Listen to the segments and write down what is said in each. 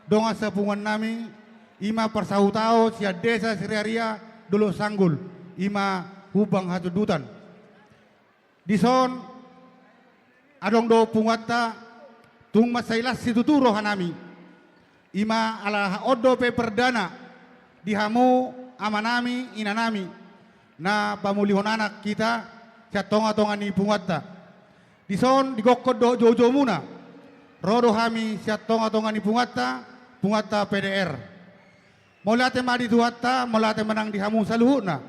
donga sepungan nami ima persahutao sia desa Siraria dulu sanggul ima hubang hatudutan dison adong do pungatta tung masailas situturo hanami ima ala odo pe perdana dihamu amanami inanami na pamulihon anak kita sia tonga-tonga ni pungatta dison digokod do jojo muna rodo hami sia tonga-tonga ni pungatta PDR molate ma di tuatta molate menang dihamu saluhuna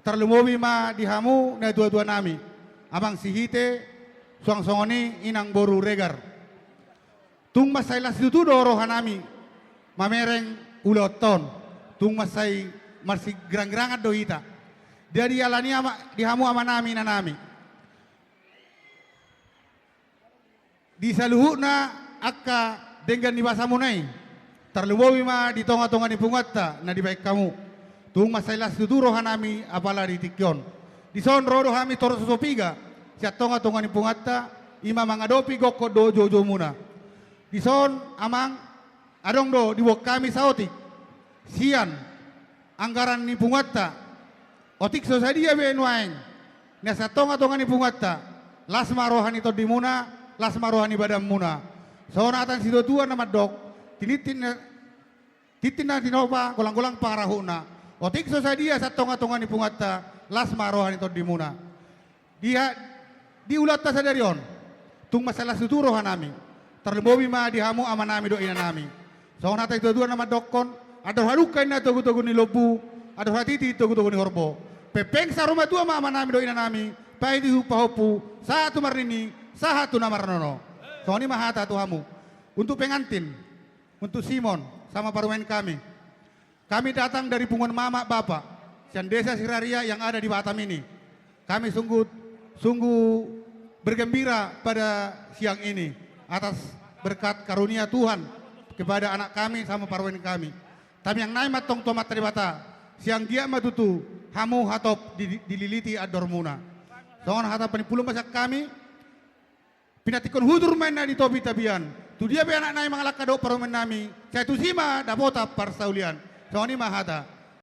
terlumobi ma dihamu na dua-dua nami amang sihite suang songoni inang boru regar tung masai las itu doro hanami mamereng uloton tung masai marsi gerang-gerangan doita dari alani dihamu amanami nanami di saluhuna akka dengan di basamunai terlubowi ma di tonga-tonga ni pungatta na di baik kamu tung masai las itu hanami apala di tikyon di son rodo hami toro sosopiga sia tonga-tonga ni pungatta ima mangadopi gokko do jojo muna di son amang adong do di wok kami saotik sian anggaran ni pungatta otik sosadia benuaeng na sia tonga-tonga ni pungatta las marohani to di muna las marohani badam muna sona atan sido tua nama dok titina dinopa golang-golang parahuna otik sosadia sia tonga-tonga ni pungatta las marohani to di muna dia diulat ta sadarion tung masalah suturo hanami terlebobi ma dihamu amanami do inanami sona ta itu dua nama dokon ada harukai na togu-togu ni lobu ada hatiti togu-togu ni horbo pepeng saruma tua ma amanami do inanami pai di hupahopu satu marnini satu namarnono soni mahata tuhamu untuk pengantin untuk Simon sama parumen kami datang dari pungun mama bapak dan desa Siraria yang ada di Batam ini kami sungguh bergembira pada siang ini atas berkat karunia Tuhan kepada anak kami sama parwen kami. Tapi yang naik matong tomat teribata siang dia matutu hamu hatop dililiti adormuna. Songon hata penipuluh masak kami pinatikon hudur mena di tobi tabian. Tu dia be anak naik mangalak kado parwen nami. Saya tu sima dapota parsaulian. Songoni mahata.